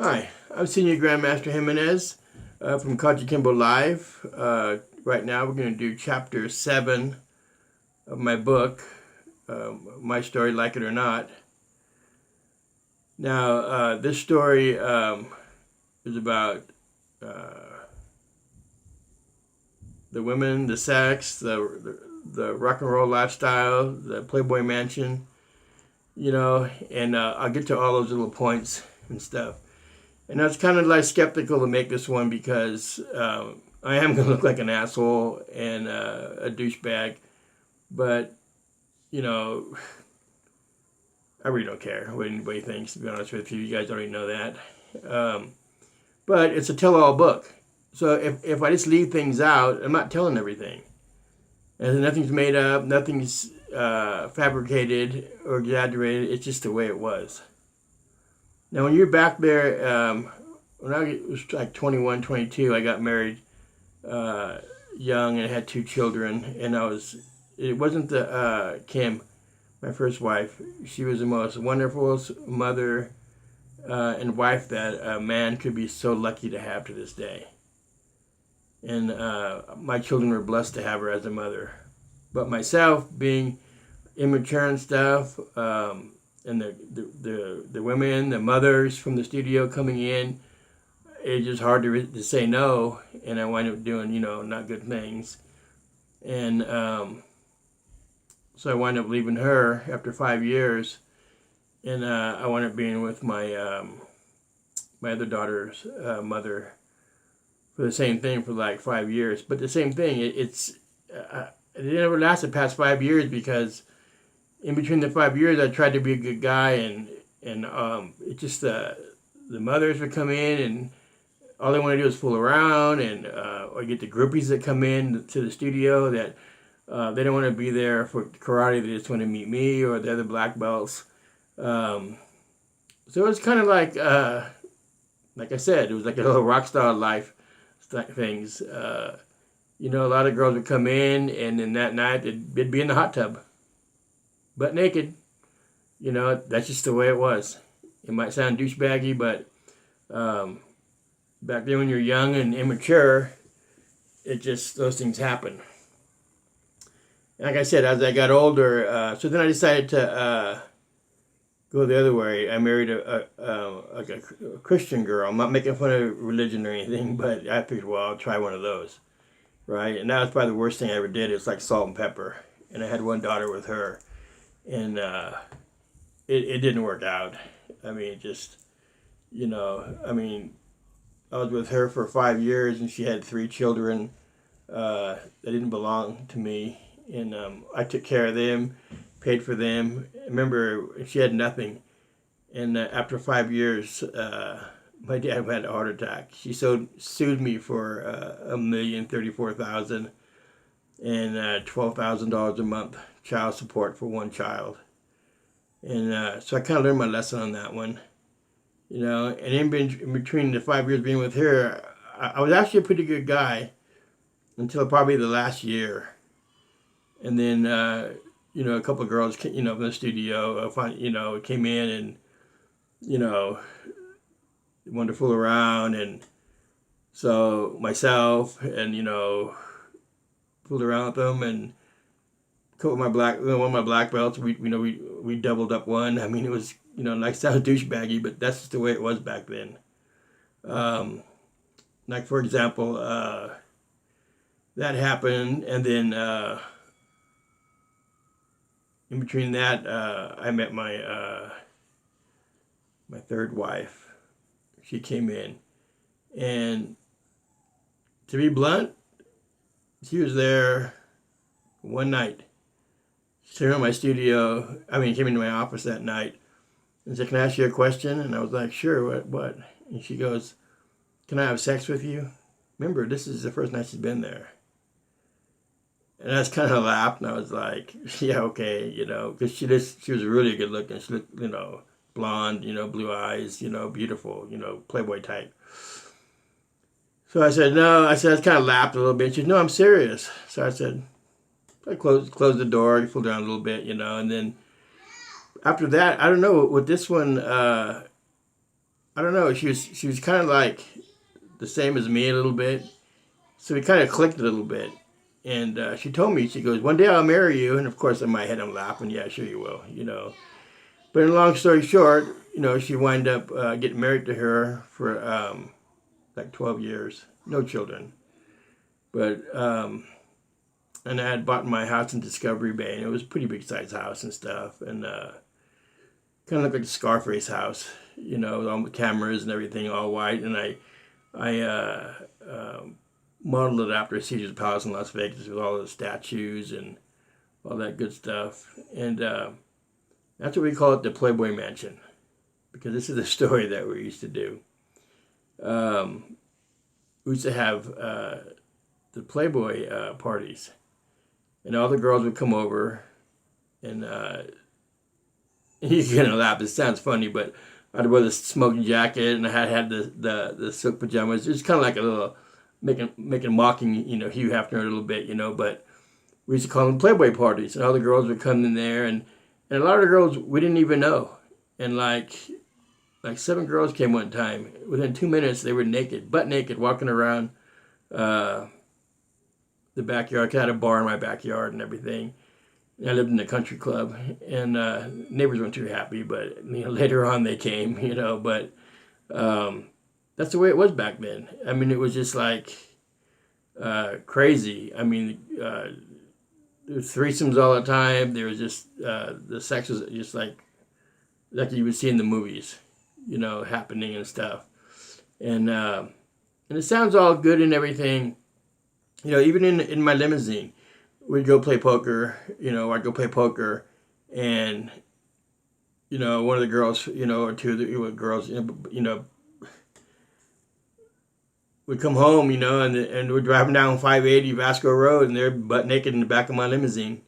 Hi, I'm Senior Grandmaster Jimenez from Kaji Kimbo Live. Right now we're going to do Chapter 7 of my book, My Story, Like It or Not. Now, this story is about the women, the sex, the rock and roll lifestyle, the Playboy mansion, and I'll get to all those little points and stuff. And I was kind of like skeptical to make this one because I am going to look like an asshole and a douchebag. But, I really don't care what anybody thinks, to be honest with you. You guys already know that. But it's a tell-all book. So if I just leave things out, I'm not telling everything. And nothing's made up, nothing's fabricated or exaggerated. It's just the way it was. Now, when you're back there, when I was like 21, 22, I got married young and had 2 children. And it wasn't Kim, my first wife. She was the most wonderful mother and wife that a man could be so lucky to have to this day. And my children were blessed to have her as a mother. But myself, being immature and stuff, and the women, the mothers from the studio coming in, it's just hard to say no, and I wind up doing, not good things. And so I wind up leaving her after 5 years, and I wound up being with my my other daughter's mother for the same thing for like 5 years. But the same thing, it never lasted past 5 years because in between the 5 years, I tried to be a good guy, and it just the mothers would come in, and all they want to do is fool around, and or get the groupies that come in to the studio that they don't want to be there for karate; they just want to meet me or the other black belts. So it was kind of like I said, it was like a little rock star life things. A lot of girls would come in, and then that night they'd be in the hot tub. Butt naked. That's just the way it was. It might sound douchebaggy, but back then when you're young and immature, those things happen. And like I said, as I got older, so then I decided to go the other way. I married a Christian girl. I'm not making fun of religion or anything, but I figured, well, I'll try one of those, right? And that was probably the worst thing I ever did. It's like salt and pepper. And I had one daughter with her. And it didn't work out. I mean, I was with her for 5 years, and she had 3 children that didn't belong to me. And I took care of them, paid for them. I remember she had nothing. And after 5 years, my dad had a heart attack. She sued me for $1,034,000 and $12,000 a month child support for one child. And so I kind of learned my lesson on that one. And in between the 5 years being with her, I was actually a pretty good guy until probably the last year. And then, a couple of girls, from the studio, came in and, wanted to fool around. And so myself and, fooled around with them, and one of my black belts, we doubled up one. I mean, it was, like sound douchebaggy, but that's just the way it was back then. Like for example, that happened, and then in between that, I met my my third wife. She came in, and to be blunt, she was there one night. She came in my studio, came into my office that night and said, "Can I ask you a question?" And I was like, "Sure, what?" And she goes, "Can I have sex with you?" Remember, this is the first night she's been there. And I just kind of laughed, and I was like, "Yeah, okay," because she was really good looking. She looked, blonde, blue eyes, beautiful, Playboy type. So I said, no, I just kind of laughed a little bit. She said, "No, I'm serious." So I said, I closed the door, fooled around a little bit, and then after that, I don't know, with this one, I don't know. She was kind of like the same as me a little bit, so we kind of clicked a little bit. And she told me, she goes, one day I'll marry you. And of course, in my head, I'm laughing. Yeah, sure you will, you know. But in a long story short, you know, she wound up getting married to her for like 12 years. No children. But, and I had bought my house in Discovery Bay, and it was a pretty big size house and stuff. And kind of looked like a Scarface house, you know, with all the cameras and everything, all white. And I modeled it after Caesar's Palace in Las Vegas with all the statues and all that good stuff. And that's what we call it, the Playboy Mansion, because this is the story that we used to do. We used to have the Playboy parties, and all the girls would come over, and you're gonna laugh. It sounds funny, but I'd wear the smoking jacket, and I had the silk pajamas. It's kind of like a little making mocking, you know, Hugh Hefner a little bit, you know. But we used to call them Playboy parties, and all the girls would come in there, and a lot of the girls we didn't even know, and like 7 girls came one time. Within 2 minutes, they were naked, butt naked, walking around the backyard. I had a bar in my backyard and everything. And I lived in a country club, and neighbors weren't too happy, but you know, later on they came, you know. But that's the way it was back then. I mean, it was just like crazy. I mean, there were threesomes all the time. There was just the sex was just like you would see in the movies, you know, happening and stuff. And it sounds all good and everything, you know. Even in my limousine, we'd go play poker. You know, I'd go play poker, and you know, one of the girls, you know, or two of the girls, you know, would come home, you know, and we're driving down 580 Vasco Road, and they're butt naked in the back of my limousine.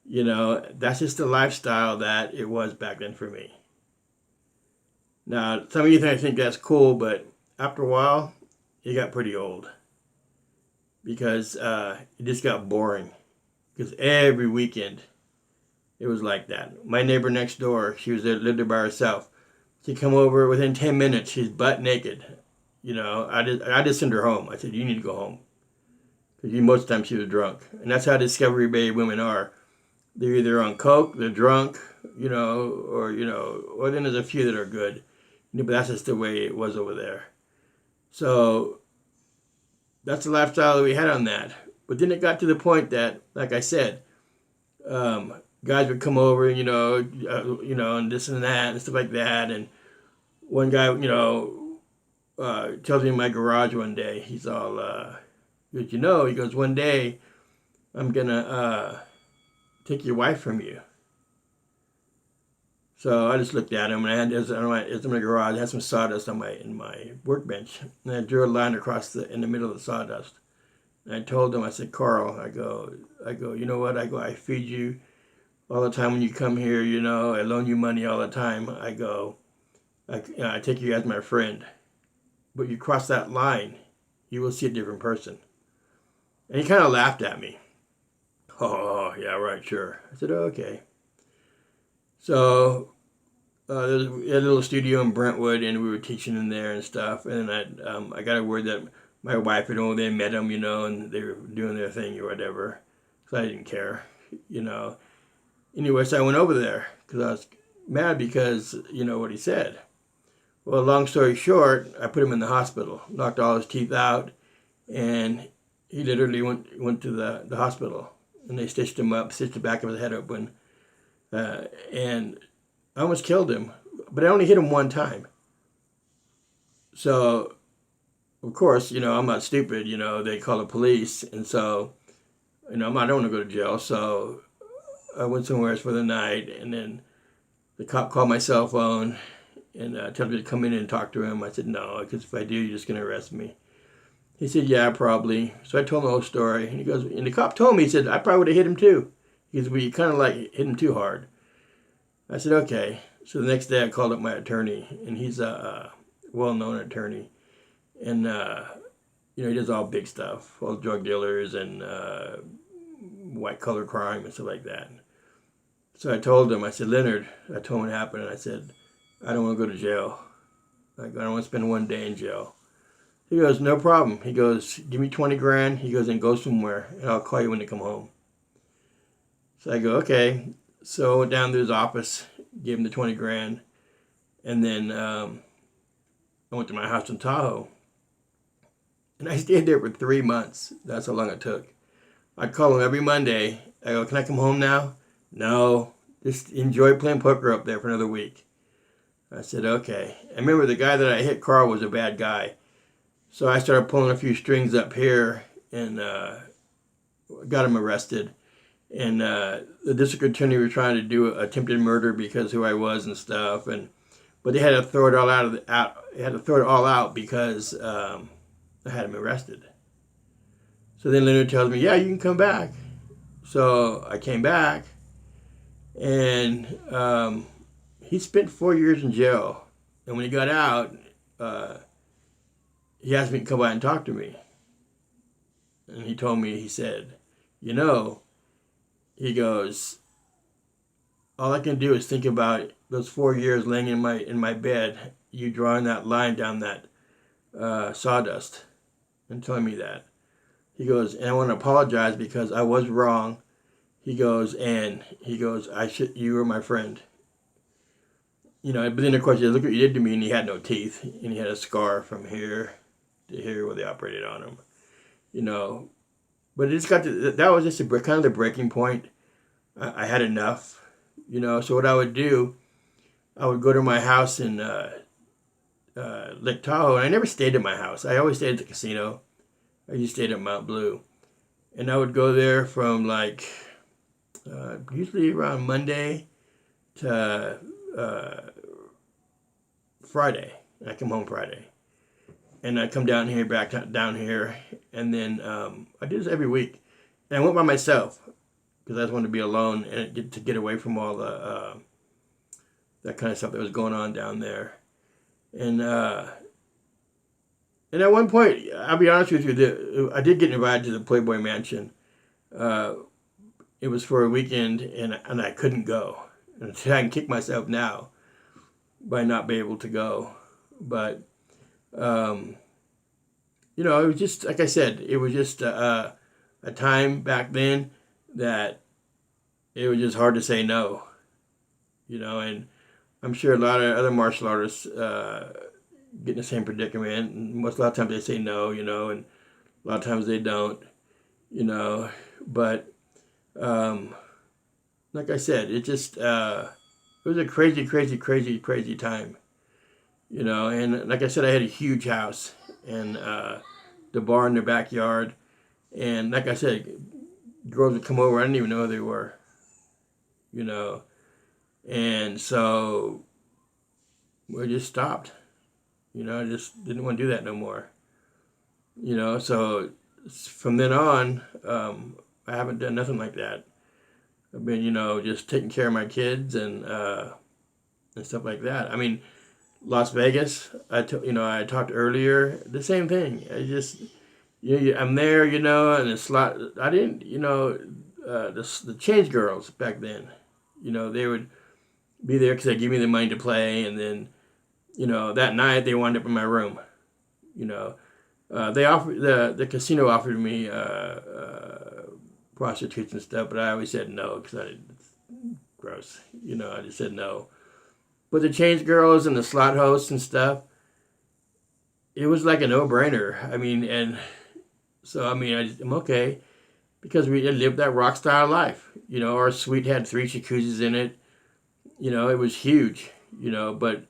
You know, that's just the lifestyle that it was back then for me. Now, some of you think that's cool, but after a while, it got pretty old, because it just got boring. Because every weekend, it was like that. My neighbor next door, she lived there by herself. She'd come over within 10 minutes. She's butt naked. You know, I just sent her home. I said, you need to go home. Because most of the time she was drunk. And that's how Discovery Bay women are. They're either on coke, they're drunk, you know, or then there's a few that are good. But that's just the way it was over there. So that's the lifestyle that we had on that. But then it got to the point that, like I said, guys would come over, you know, and this and that and stuff like that. And one guy, you know, tells me in my garage one day, he's all, you know, he goes, one day I'm gonna take your wife from you. So I just looked at him, and I had in my garage. I had some sawdust in my workbench, and I drew a line across in the middle of the sawdust. And I told him, I said, Carl, I go, you know what? I feed you all the time when you come here. You know, I loan you money all the time. I take you as my friend. But you cross that line, you will see a different person. And he kind of laughed at me. Oh, yeah, right, sure. I said, oh, okay. So we had a little studio in Brentwood, and we were teaching in there and stuff. And I got a word that my wife had over there met him, you know, and they were doing their thing or whatever. So I didn't care, you know. Anyway, so I went over there because I was mad because, you know, what he said. Well, long story short, I put him in the hospital, knocked all his teeth out, and he literally went to the hospital. And they stitched him up, stitched the back of his head open. And I almost killed him, but I only hit him one time. So, of course, you know, I'm not stupid, you know, they call the police, and so, you know, I don't want to go to jail, so I went somewhere else for the night, and then the cop called my cell phone and told me to come in and talk to him. I said, no, because if I do, you're just going to arrest me. He said, yeah, probably. So I told him the whole story, and he goes, and the cop told me, he said, I probably would have hit him too. Because we kind of like hit him too hard. I said, okay. So the next day I called up my attorney, and he's a well-known attorney. And, you know, he does all big stuff, all drug dealers and white-collar crime and stuff like that. So I told him, I said, Leonard, I told him what happened, and I said, I don't want to go to jail. I go, I don't want to spend one day in jail. He goes, no problem. He goes, give me 20 grand. He goes, and go somewhere, and I'll call you when you come home. So I go, okay. So I went down to his office, gave him the 20 grand, and then I went to my house in Tahoe. And I stayed there for 3 months. That's how long it took. I'd call him every Monday. I go, can I come home now? No. Just enjoy playing poker up there for another week. I said, okay. I remember the guy that I hit, Carl, was a bad guy. So I started pulling a few strings up here and got him arrested. And the district attorney was trying to do attempted murder because who I was and stuff. But they had to throw it all out because I had him arrested. So then Leonard tells me, yeah, you can come back. So I came back, and he spent 4 years in jail. And when he got out, he asked me to come by and talk to me. And he told me, he said, you know, he goes, all I can do is think about those 4 years laying in my bed, you drawing that line down that sawdust and telling me that. He goes, and I want to apologize because I was wrong. He goes, you were my friend. You know, but then of course, look what you did to me, and he had no teeth, and he had a scar from here to here where they operated on him. You know, but it's got to, that was just kind of the breaking point. I had enough, you know. So what I would do, I would go to my house in Lake Tahoe, and I never stayed at my house. I always stayed at the casino. I used to stay at Mount Blue, and I would go there from like usually around Monday to Friday. And I come home Friday, and I come down here, down here, and then I did this every week, and I went by myself because I just wanted to be alone and to get away from all the that kind of stuff that was going on down there, And at one point, I'll be honest with you, I did get invited to the Playboy Mansion. It was for a weekend, and I couldn't go. And I can kick myself now by not being able to go. But, you know, it was just, like I said, it was just a time back then that it was just hard to say no. You know, and I'm sure a lot of other martial artists get in the same predicament, and a lot of times they say no, you know, and a lot of times they don't, you know, but like I said, it just it was a crazy time, you know. And like I said, I had a huge house and the bar in the backyard, and like I said, girls would come over, I didn't even know who they were, you know, and so we just stopped. You know, I just didn't want to do that no more. You know, so from then on, I haven't done nothing like that. I've been, you know, just taking care of my kids and stuff like that. I mean, Las Vegas, I talked earlier, the same thing. I just, I'm there, you know, and it's a lot. I didn't, you know, the change girls back then, you know, they would be there because they give me the money to play, and then, you know, that night they wound up in my room. You know, they offered the casino offered me prostitutes and stuff, but I always said no because it's gross. You know, I just said no. But the change girls and the slot hosts and stuff, it was like a no-brainer. I mean, and so I mean, I'm okay because we lived that rock style life. You know, our suite had 3 jacuzzis in it. You know, it was huge. You know, but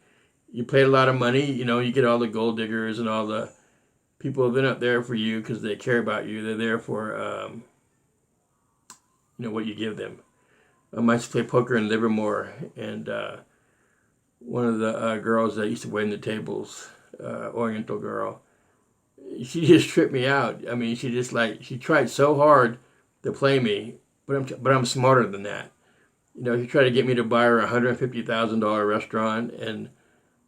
you paid a lot of money, you know, you get all the gold diggers and all the people who've been up there for you because they care about you. They're there for, you know, what you give them. I used to play poker in Livermore, and one of the girls that used to wait in the tables, Oriental girl, she just tripped me out. I mean, she tried so hard to play me, but I'm smarter than that. You know, she tried to get me to buy her a $150,000 restaurant, and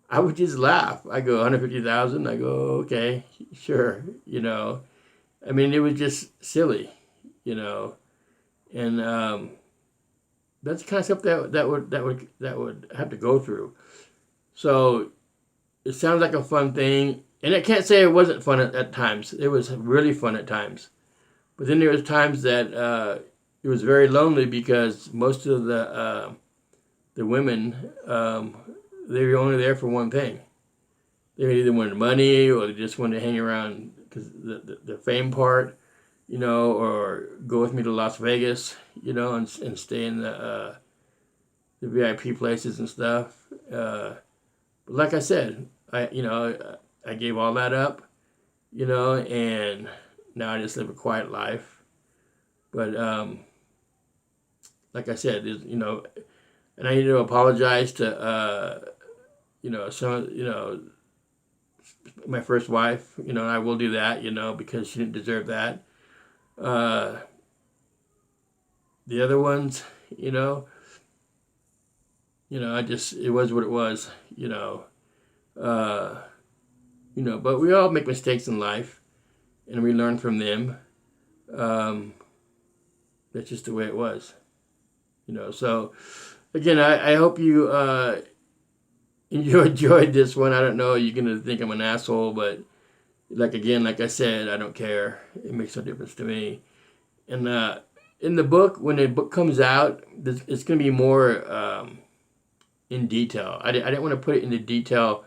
I would just laugh. I go, 150,000? I go, okay, sure, you know. I mean, it was just silly, you know. And that's the kind of stuff that would have to go through. So it sounds like a fun thing. And I can't say it wasn't fun at times. It was really fun at times. But then there was times that it was very lonely because most of the women, they were only there for one thing. They either wanted money or they just wanted to hang around because the fame part, you know, or go with me to Las Vegas, you know, and stay in the VIP places and stuff. But like I said, I gave all that up, you know, and now I just live a quiet life. But like I said, you know, and I need to apologize to you know, my first wife, you know, and I will do that, you know, because she didn't deserve that. The other ones, you know, it was what it was, you know. But we all make mistakes in life, and we learn from them. That's just the way it was, you know. So, again, I hope you enjoyed this one. I don't know, you're gonna think I'm an asshole, but like I said, I don't care. It makes no difference to me. And in the book, when the book comes out, it's gonna be more in detail. I didn't want to put it into detail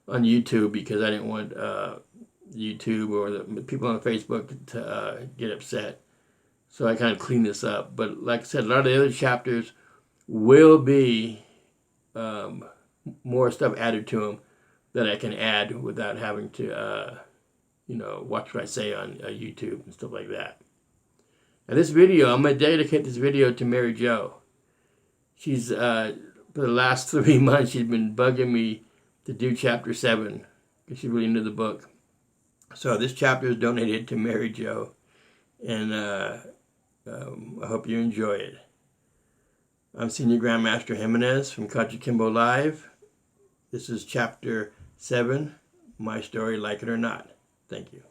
on YouTube because I didn't want YouTube or the people on Facebook to get upset. So I kind of cleaned this up. But like I said, a lot of the other chapters will be more stuff added to them that I can add without having to, watch what I say on YouTube and stuff like that. Now this video, I'm going to dedicate this video to Mary Jo. She's, for the last 3 months, she's been bugging me to do chapter 7 because she's really into the book. So this chapter is donated to Mary Jo, and I hope you enjoy it. I'm Senior Grandmaster Jimenez from Kachi Kimbo Live. This is chapter 7, My Story, Like It or Not. Thank you.